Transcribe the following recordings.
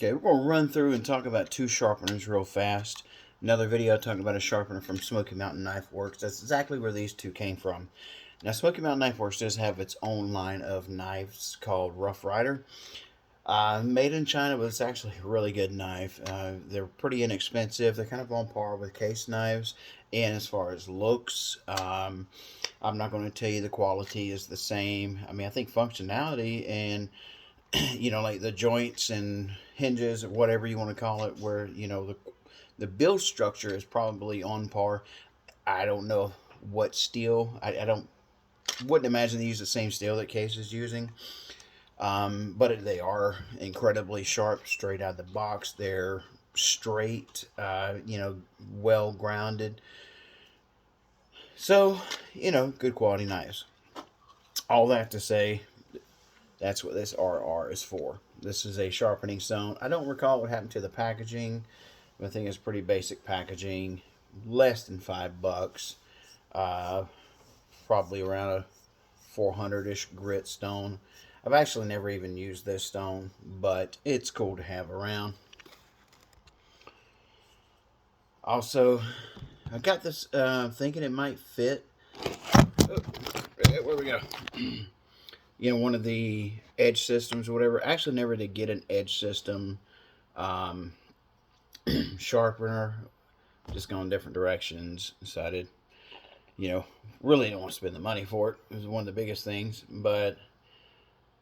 Okay, we're going to run through and talk about two sharpeners real fast. Another video talking about a sharpener from Smoky Mountain Knife Works. That's exactly where these two came from. Now, Smoky Mountain Knife Works does have its own line of knives called Rough Rider. Made in China, but it's actually a really good knife. They're pretty inexpensive. They're kind of on par with case knives. And as far as looks, I'm not going to tell you the quality is the same. I mean, I think functionality and like the joints and hinges or whatever you want to call it, where the build structure is probably on par. I don't know what steel. I don't wouldn't imagine they use the same steel that Case is using. But they are incredibly sharp straight out of the box. They're straight, well grounded. So, good quality knives. All that to say, that's what this RR is for. This is a sharpening stone. I don't recall what happened to the packaging. I think it's pretty basic packaging. Less than $5. Probably around a 400-ish grit stone. I've actually never even used this stone, but it's cool to have around. Also, I got this thinking it might fit. Oh, where we go? One of the edge systems or whatever. I actually never did get an edge system sharpener. Just going different directions. Decided, really don't want to spend the money for it. It was one of the biggest things. But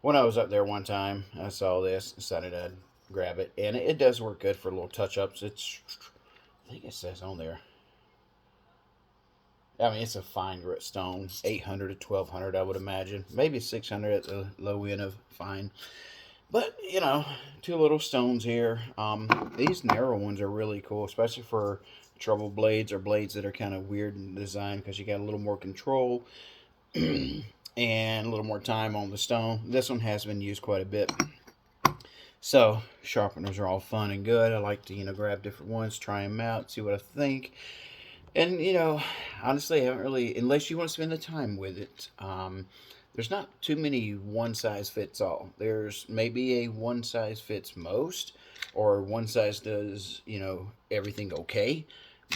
when I was up there one time, I saw this. Decided I'd grab it. And it does work good for little touch-ups. I think it says on there. I mean, it's a fine grit stone, 800 to 1200, I would imagine. Maybe 600 at the low end of fine. But, two little stones here. These narrow ones are really cool, especially for trouble blades or blades that are kind of weird in design because you got a little more control and a little more time on the stone. This one has been used quite a bit. So, sharpeners are all fun and good. I like to, grab different ones, try them out, see what I think. And, honestly, I haven't really, unless you want to spend the time with it, there's not too many one size fits all. There's maybe a one size fits most, or one size does, everything okay,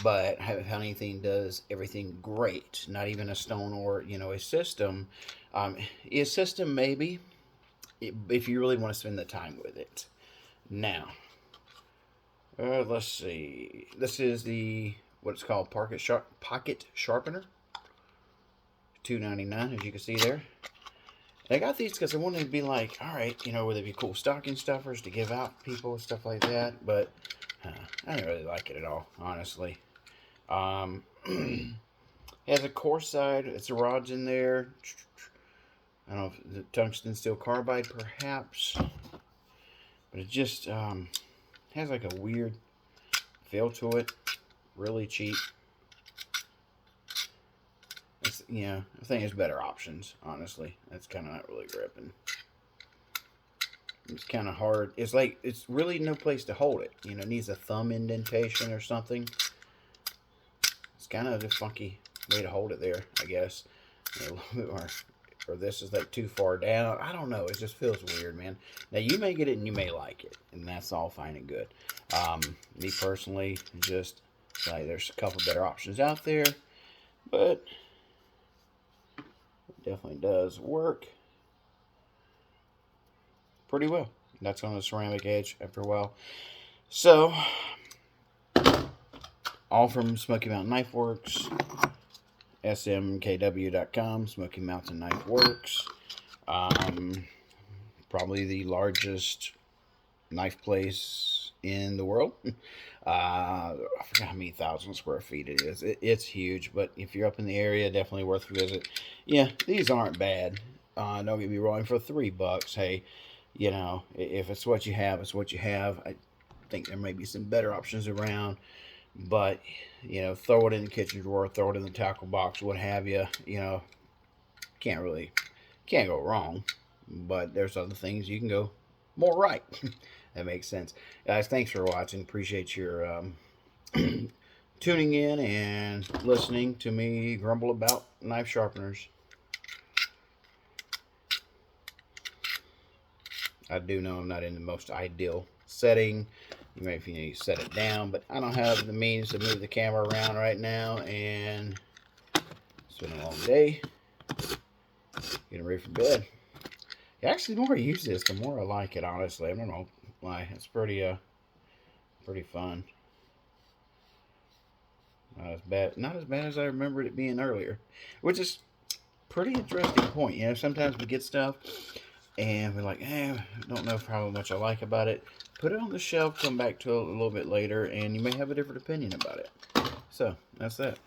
but I haven't found anything does everything great. Not even a stone or, a system. A system, maybe, if you really want to spend the time with it. Now, let's see. This is what's called pocket sharpener, $2.99, as you can see there. And I got these because I wanted to be like, all right, would they be cool stocking stuffers to give out to people, stuff like that. But I didn't really like it at all, honestly. It has a coarse side. It's a rods in there. I don't know if the tungsten steel carbide, perhaps. But it just has like a weird feel to it. Really cheap. I think there's better options, honestly. That's kind of not really gripping. It's kind of hard. It's like, it's really no place to hold it. It needs a thumb indentation or something. It's kind of a funky way to hold it there, I guess. A little bit more. Or this is like too far down. I don't know. It just feels weird, man. Now, you may get it and you may like it. And that's all fine and good. Me personally, just like there's a couple better options out there. But it definitely does work pretty well. That's on the ceramic edge after a while. So, all from Smoky Mountain Knife Works. SMKW.com, Smoky Mountain Knife Works. Probably the largest knife place in the world. I forgot how many thousand square feet it is. It's huge, but if you're up in the area, definitely worth a visit. Yeah, these aren't bad. Don't get me wrong, for $3, hey, if it's what you have, it's what you have. I think there may be some better options around. But, throw it in the kitchen drawer, throw it in the tackle box, what have you. Can't go wrong. But there's other things you can go more right. That makes sense. Guys, thanks for watching. Appreciate your tuning in and listening to me grumble about knife sharpeners. I do know I'm not in the most ideal setting. You may if you need to set it down, but I don't have the means to move the camera around right now, and it's been a long day. Getting ready for bed. Actually, the more I use this, the more I like it. Honestly, I don't know why. It's pretty fun. Not as bad as I remembered it being earlier, which is pretty interesting point. You know, sometimes we get stuff and we're like, don't know how much I like about it. Put it on the shelf, come back to it a little bit later, and you may have a different opinion about it. So that's that.